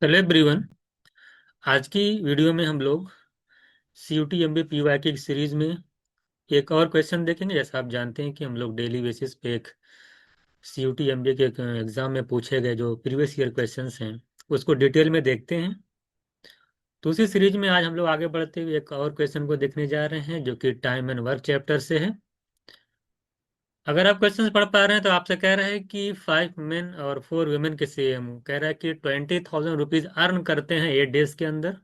Hello everyone. आज की video में हम लोग CUT MB PY की सीरीज में एक और क्वेश्चन देखेंगे। जैसा आप जानते हैं कि हम लोग डेली बेसिस पे एक CUT MB के एग्जाम में पूछे गए जो प्रीवियस ईयर क्वेश्चंस हैं उसको डिटेल में देखते हैं। तो उसी सीरीज में आज हम लोग आगे बढ़ते हुए एक और क्वेश्चन को देखने जा रहे हैं जो कि टाइम एंड वर्क चैप्टर से है। अगर आप क्वेश्चन पढ़ पा रहे हैं तो आपसे कह रहे हैं कि 5 मेन और 4 वुमेन के सेम कह रहा है कि 20,000 रुपीज अर्न करते हैं 8 डेज के अंदर।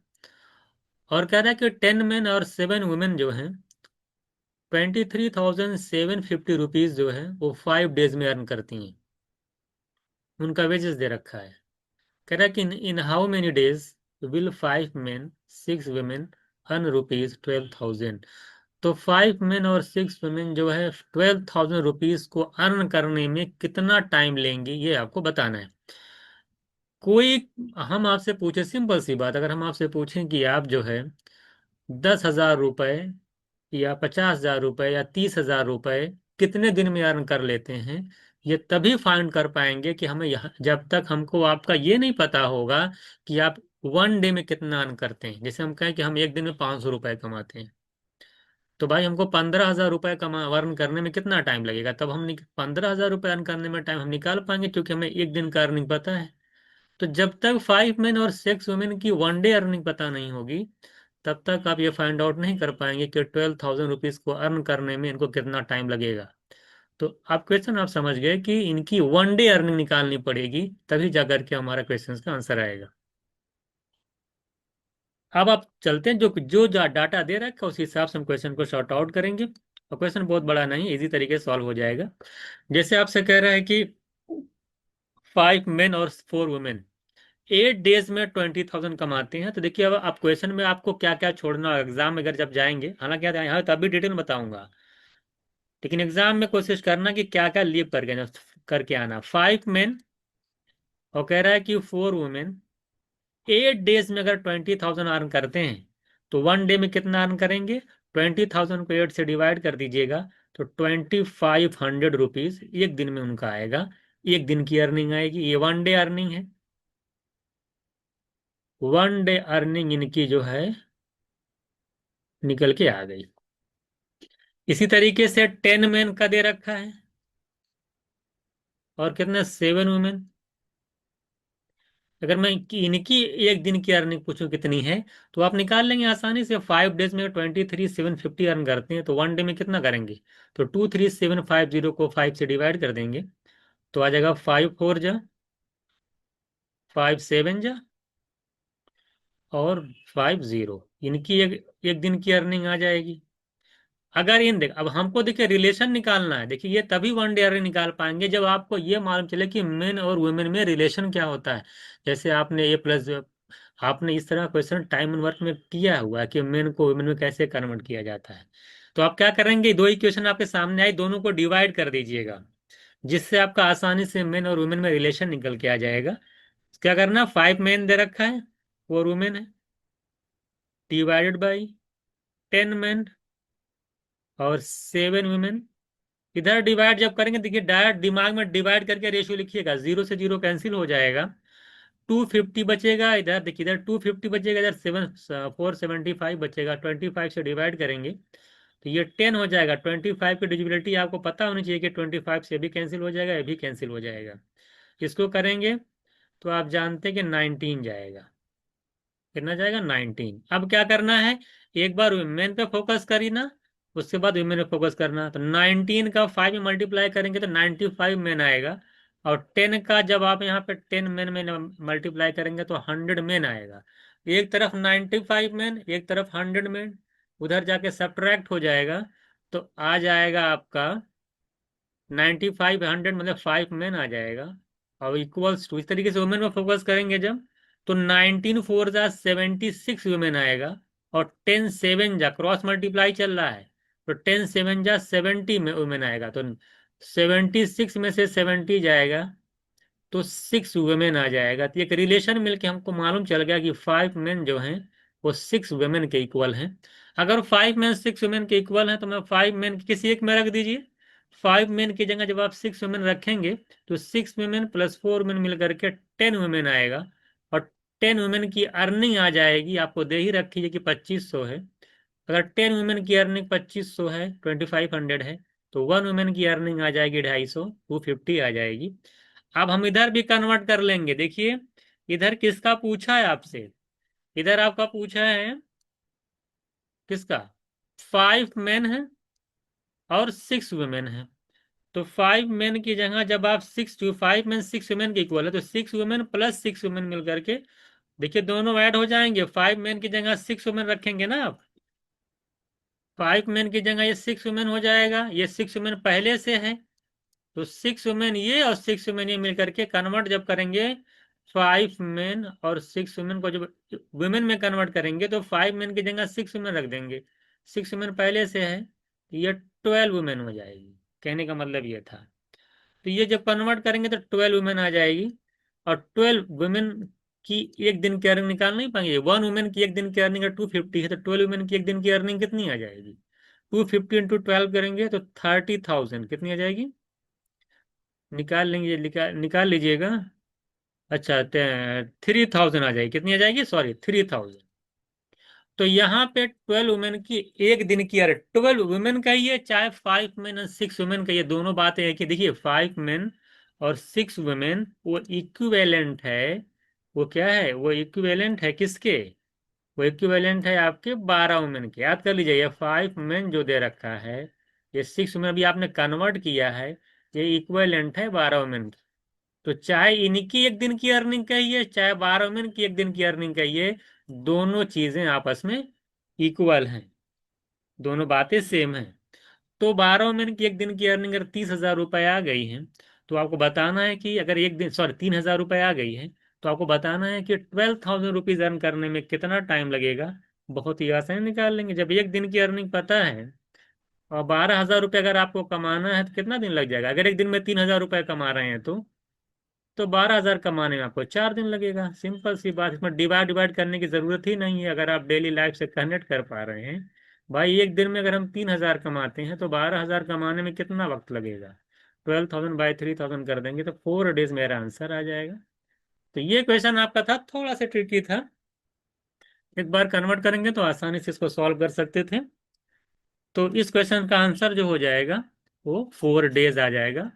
और कह रहा है कि 10 मेन और 7 वुमेन जो हैं 23,750 रुपीज जो है वो 5 डेज में अर्न करती हैं। उनका वेजेस दे रखा है। कह रहा है कि in how many days will 5 main 6 women earn rupees 12,000। तो 5 मेन और 6 वुमेन जो है 12,000 रुपीज को अर्न करने में कितना टाइम लेंगी ये आपको बताना है। कोई हम आपसे पूछे सिंपल सी बात, अगर हम आपसे पूछें कि आप जो है 10,000 रुपये या 50,000 रुपये या 30,000 रुपये कितने दिन में अर्न कर लेते हैं, ये तभी फाइंड कर पाएंगे कि हमें यहाँ जब तक हमको आपका ये नहीं पता होगा कि आप 1 डे में कितना अर्न करते हैं। जैसे हम कहें कि हम एक दिन में 500 रुपये कमाते हैं, तो भाई हमको 15,000 रुपये कमा अर्न करने में कितना टाइम लगेगा, तब हम 15,000 रुपये अर्न करने में टाइम हम निकाल पाएंगे क्योंकि हमें एक दिन का अर्निंग पता है। तो जब तक 5 मेन और 6 वुमेन की 1 डे अर्निंग पता नहीं होगी तब तक आप ये फाइंड आउट नहीं कर पाएंगे कि 12,000 रुपीज को अर्न करने में इनको कितना टाइम लगेगा। तो आप क्वेश्चन आप समझ गए कि इनकी 1 डे अर्निंग निकालनी पड़ेगी तभी जाकर के हमारा क्वेश्चन का आंसर आएगा। अब आप चलते हैं जो जो डाटा दे रखा है उस हिसाब से हम क्वेश्चन को शॉर्ट आउट करेंगे। और क्वेश्चन बहुत बड़ा नहीं, इजी तरीके से सॉल्व हो जाएगा। जैसे आपसे कह रहा है कि 5 मेन और 4 वुमेन 8 डेज में 20,000 कमाते हैं। तो देखिए अब आप क्वेश्चन में आपको क्या क्या छोड़ना है एग्जाम में अगर जब जाएंगे, हालांकि यहाँ तो अभी डिटेल में बताऊंगा, लेकिन एग्जाम में कोशिश करना कि क्या क्या लीव करके आना। 5 मेन और कह रहा है कि 4 वुमेन 8 डेज में अगर 20,000 अर्न करते हैं तो 1 डे में कितना अर्न करेंगे। 20,000 को 8 से डिवाइड कर दीजिएगा तो 2,500 रुपीज एक दिन में उनका आएगा। एक दिन की अर्निंग आएगी, ये 1 डे अर्निंग है। 1 डे अर्निंग इनकी जो है निकल के आ गई। इसी तरीके से 10 मेन का दे रखा है और कितने 7 वुमेन। अगर मैं इनकी एक दिन की अर्निंग पूछूं कितनी है तो आप निकाल लेंगे आसानी से। 5 डेज में 23,750 अर्न करते हैं तो 1 डे में कितना करेंगे। तो 23,750 को 5 से डिवाइड कर देंगे तो आ जाएगा 5 4 जा 5 7 जा और 5 0। इनकी एक दिन की अर्निंग आ जाएगी। अगर इन देख अब हमको देखिए रिलेशन निकालना है। देखिए ये तभी 1 डे अर्निंग निकाल पाएंगे जब आपको ये मालूम चले कि मेन और वुमेन में रिलेशन क्या होता है। जैसे आपने ए प्लस आपने इस तरह क्वेश्चन टाइम एंड वर्क में किया हुआ है कि मेन को वुमेन में कैसे कन्वर्ट किया जाता है। तो आप क्या करेंगे, दो इक्वेशन आपके सामने आई, दोनों को डिवाइड कर दीजिएगा जिससे आपका आसानी से मेन और वुमेन में रिलेशन निकल के आ जाएगा। क्या करना, 5 मेन दे रखा है 4 वुमेन है, डिवाइडेड बाई 10 मेन और 7 वुमेन। इधर डिवाइड जब करेंगे देखिए डायरेक्ट दिमाग में डिवाइड करके रेशियो लिखिएगा, 0 से 0 कैंसिल हो जाएगा। 250 बचेगा इधर, देखिए इधर 250 बचेगा, इधर 475 बचेगा। 25 से डिवाइड करेंगे तो ये 10 हो जाएगा। 25 की डिजिबिलिटी आपको पता होनी चाहिए कि 25 से भी कैंसिल हो जाएगा, ये भी कैंसिल हो जाएगा। इसको करेंगे तो आप जानते हैं कि 19 जाएगा। कितना जाएगा, 19। अब क्या करना है, एक बार वुमेन पे फोकस करी ना, उसके बाद वुमेन पे फोकस करना। तो 19 का 5 में मल्टीप्लाई करेंगे तो 95 मेन आएगा। और 10 का जब आप यहाँ पे 10 मेन में मल्टीप्लाई करेंगे तो 100 मेन आएगा। एक तरफ 95 मेन, एक तरफ 100 मेन, उधर जाके सब्ट्रैक्ट हो जाएगा तो आ जाएगा आपका 95 100 मतलब 5 मेन आ जाएगा। और इक्वल्स टू इस तरीके से वुमेन में फोकस करेंगे जब तो 19 4 जा 76 वुमेन आएगा। और 10 7 जा क्रॉस मल्टीप्लाई चल रहा है तो 10 7 जा 70 में वुमेन आएगा। तो 76 में से 70 जाएगा तो 6 वुमेन आ जाएगा। तो एक रिलेशन मिलके हमको मालूम चल गया कि 5 मेन जो हैं वो 6 वुमेन के इक्वल हैं। अगर 5 मेन 6 वुमेन के इक्वल हैं तो मैं 5 मेन किसी एक में रख दीजिए। 5 मेन की जगह जब आप 6 वुमेन रखेंगे तो 6 वुमेन प्लस 4 वुमेन मिल करके 10 वुमेन आएगा। और 10 वुमेन की अर्निंग आ जाएगी, आपको दे ही रखी है कि 2500 है। अगर 10 वुमेन की अर्निंग 2500 है, 2500 है, तो 1 वुमेन की अर्निंग आ जाएगी 250, 250 आ जाएगी। अब हम इधर भी कन्वर्ट कर लेंगे। देखिए इधर किसका पूछा है आपसे, इधर आपका पूछा है किसका, 5 मेन है और 6 वुमेन है। तो 5 मेन की जगह जब आप 5 मेन 6 वुमेन के इक्वल है, तो 6 वुमेन प्लस 6 वुमेन मिल करके, देखिए दोनों ऐड हो जाएंगे। 5 मेन की जगह 6 वुमेन रखेंगे ना आप, 5 मेन की जगह ये 6 वुमेन हो जाएगा, ये 6 वुमेन पहले से है, तो 6 वुमेन ये और 6 वुमेन ये मिलकर के कन्वर्ट जब करेंगे, 5 मेन और 6 वुमेन को जब वुमेन में कन्वर्ट करेंगे, तो 5 मेन की जगह 6 वुमेन रख देंगे, 6 वुमेन पहले से है, तो ये 12 वुमेन हो जाएगी। कहने का मतलब ये था। तो ये जब कन्वर्ट करेंगे तो 12 वुमेन आ जाएगी। और 12 वुमेन की एक दिन की अर्निंग निकाल नहीं पाएंगे, 1 वुमेन की एक दिन की अर्निंग 250 है, तो 12 वुमेन की एक दिन की अर्निंग कितनी आ जाएगी, 250 × 12 करेंगे तो 30,000 कितनी आ जाएगी, निकाल लेंगे, निकाल लीजिएगा। अच्छा 3000 आ जाएगी, कितनी आ जाएगी, सॉरी 3000। तो यहाँ पे 12 वुमेन की एक दिन की, अरे 12 वुमेन कहिए चाहे 5 मेन और 6 वुमेन कहिए, दोनों बातें है कि देखिए 5 मेन और 6 वुमेन वो इक्विवेलेंट है। वो क्या है, वो इक्विवेलेंट है किसके, वो इक्विवेलेंट है आपके 12 वुमेन के। याद कर लीजिए, ये 5 मेन जो दे रखा है, ये 6 वुमेन अभी आपने कन्वर्ट किया है, ये इक्विवेलेंट है 12 वुमेन। तो चाहे इनकी एक दिन की अर्निंग कहिए चाहे 12 वुमेन की एक दिन की अर्निंग कहिए, दोनों चीजें आपस में इक्वल हैं, दोनों बातें सेम हैं। तो 12 वुमेन की एक दिन की अर्निंग अगर 30,000 रुपये आ गई है, तो आपको बताना है कि अगर एक दिन, सॉरी 3,000 रुपये आ गई है, तो आपको बताना है कि 12,000 रुपीज अर्न करने में कितना टाइम लगेगा। बहुत ही आसान निकाल लेंगे, जब एक दिन की अर्निंग पता है और 12,000 रुपये अगर आपको कमाना है तो कितना दिन लग जाएगा। अगर एक दिन में 3,000 रुपये कमा रहे हैं तो 12,000 कमाने में आपको 4 दिन लगेगा। सिंपल सी बात, इसमें डिवाइड डिवाइड करने की जरूरत ही नहीं है, अगर आप डेली लाइफ से कनेक्ट कर पा रहे हैं। भाई एक दिन में अगर हम 3,000 कमाते हैं तो 12,000 कमाने में कितना वक्त लगेगा, 12,000/3000 कर देंगे तो 4 डेज मेरा आंसर आ जाएगा। तो ये क्वेश्चन आपका था, थोड़ा सा ट्रिकी था, एक बार कन्वर्ट करेंगे तो आसानी से इसको सॉल्व कर सकते थे। तो इस क्वेश्चन का आंसर जो हो जाएगा वो 4 डेज आ जाएगा।